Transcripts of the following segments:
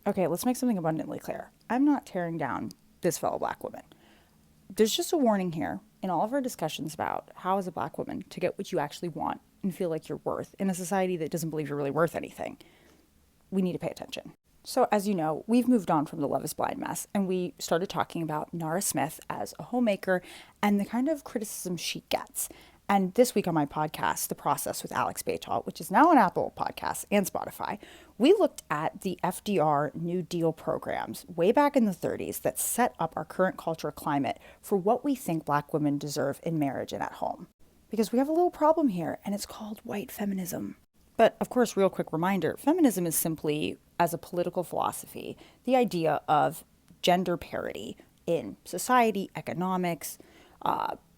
Okay, let's make something abundantly clear. I'm not tearing down this fellow black woman. There's just a warning here in all of our discussions about how, as a black woman, to get what you actually want and feel like you're worth in a society that doesn't believe you're really worth anything. We need to pay attention. So, as you know, we've moved on from the Love is Blind mess and we started talking about Nara Smith as a homemaker and the kind of criticism she gets. And this week on my podcast, The Process with Alex Beightol, which is now on Apple Podcasts and Spotify, we looked at the FDR New Deal programs way back in the 30s that set up our current cultural climate for what we think black women deserve in marriage and at home. Because we have a little problem here, and it's called white feminism. But of course, real quick reminder, feminism is simply, as a political philosophy, the idea of gender parity in society, economics,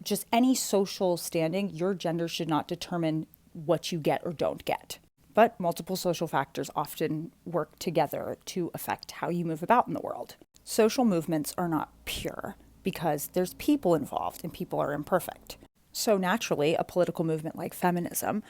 just any social standing. Your gender should not determine what you get or don't get. But multiple social factors often work together to affect how you move about in the world. Social movements are not pure because there's people involved and people are imperfect. So naturally, a political movement like feminism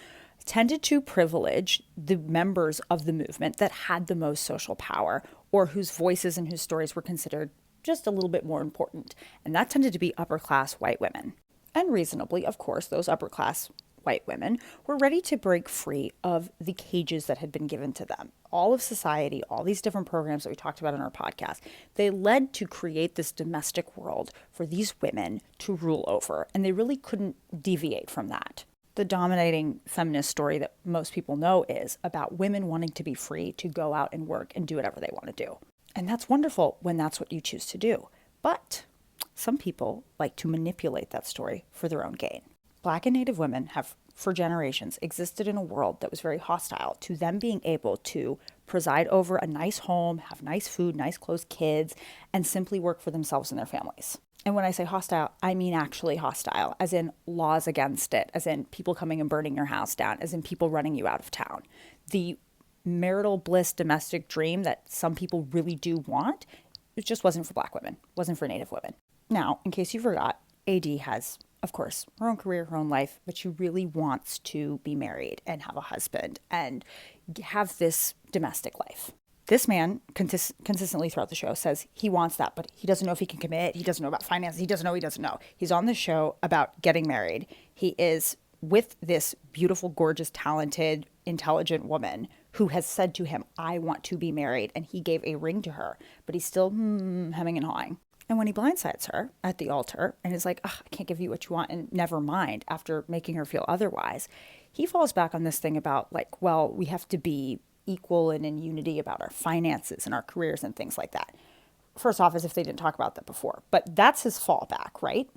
tended to privilege the members of the movement that had the most social power or whose voices and whose stories were considered just a little bit more important. And that tended to be upper class white women. And reasonably, of course, those upper class white women were ready to break free of the cages that had been given to them. All of society, all these different programs that we talked about in our podcast, they led to create this domestic world for these women to rule over. And they really couldn't deviate from that. The dominating feminist story that most people know is about women wanting to be free to go out and work and do whatever they want to do. And that's wonderful when that's what you choose to do. But some people like to manipulate that story for their own gain. Black and Native women have, for generations, existed in a world that was very hostile to them being able to preside over a nice home, have nice food, nice clothes, kids, and simply work for themselves and their families. And when I say hostile, I mean actually hostile, as in laws against it, as in people coming and burning your house down, as in people running you out of town. The marital bliss domestic dream that some people really do want, it just wasn't for black women, wasn't for Native women. Now, in case you forgot, AD has, of course, her own career, her own life, but she really wants to be married and have a husband and have this domestic life. This man consistently throughout the show says he wants that, but he doesn't know if he can commit. He doesn't know about finances. He doesn't know. He's on the show about getting married. He is with this beautiful, gorgeous, talented, intelligent woman who has said to him, I want to be married. And he gave a ring to her, but he's still hemming and hawing. And when he blindsides her at the altar and is like, I can't give you what you want and never mind after making her feel otherwise, he falls back on this thing about like, well, we have to be equal and in unity about our finances and our careers and things like that. First off, as if they didn't talk about that before. But that's his fallback, right?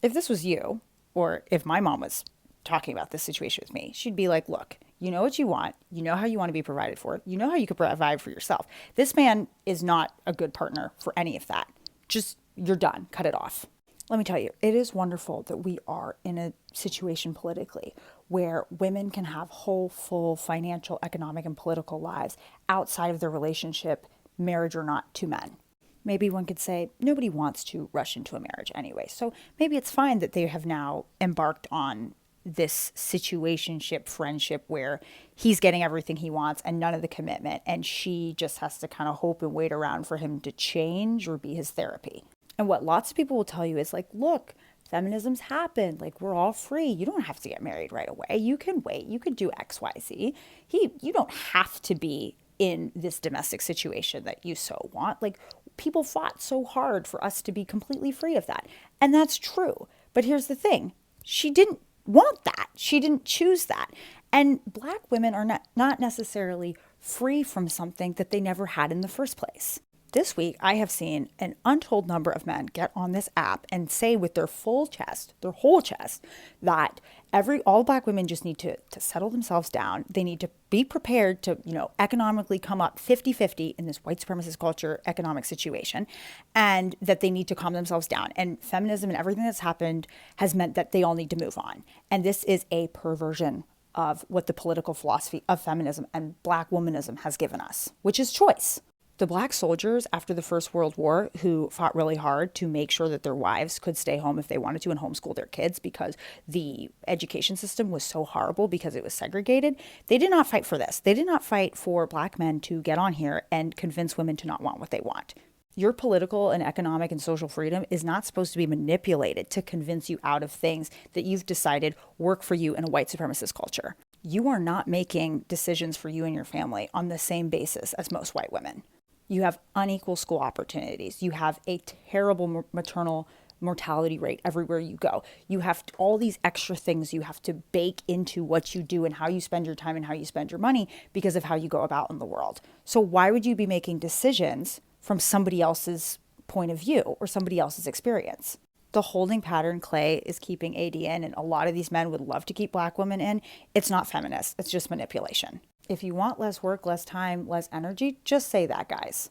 If this was you, or if my mom was talking about this situation with me, she'd be like, look, you know what you want. You know how you want to be provided for. You know how you could provide for yourself. This man is not a good partner for any of that. Just, you're done. Cut it off. Let me tell you, it is wonderful that we are in a situation politically where women can have whole, full financial, economic, and political lives outside of their relationship, marriage or not, to men. Maybe one could say nobody wants to rush into a marriage anyway. So maybe it's fine that they have now embarked on this situationship friendship where he's getting everything he wants and none of the commitment. And she just has to kind of hope and wait around for him to change or be his therapy. And what lots of people will tell you is like, look, feminism's happened. Like, we're all free. You don't have to get married right away. You can wait. You can do X, Y, Z. You don't have to be in this domestic situation that you so want. Like, people fought so hard for us to be completely free of that. And that's true. But here's the thing. She didn't want that. She didn't choose that. And black women are not necessarily free from something that they never had in the first place. This week, I have seen an untold number of men get on this app and say with their whole chest, that all black women just need to settle themselves down. They need to be prepared to, economically come up 50-50 in this white supremacist culture economic situation, and that they need to calm themselves down. And feminism and everything that's happened has meant that they all need to move on. And this is a perversion of what the political philosophy of feminism and black womanism has given us, which is choice. The black soldiers after the First World War who fought really hard to make sure that their wives could stay home if they wanted to and homeschool their kids because the education system was so horrible because it was segregated, they did not fight for this. They did not fight for black men to get on here and convince women to not want what they want. Your political and economic and social freedom is not supposed to be manipulated to convince you out of things that you've decided work for you in a white supremacist culture. You are not making decisions for you and your family on the same basis as most white women. You have unequal school opportunities. You have a terrible maternal mortality rate everywhere you go. You have all these extra things you have to bake into what you do and how you spend your time and how you spend your money because of how you go about in the world. So why would you be making decisions from somebody else's point of view or somebody else's experience? The holding pattern Clay is keeping AD in, and a lot of these men would love to keep black women in. It's not feminist. It's just manipulation. If you want less work, less time, less energy, just say that, guys.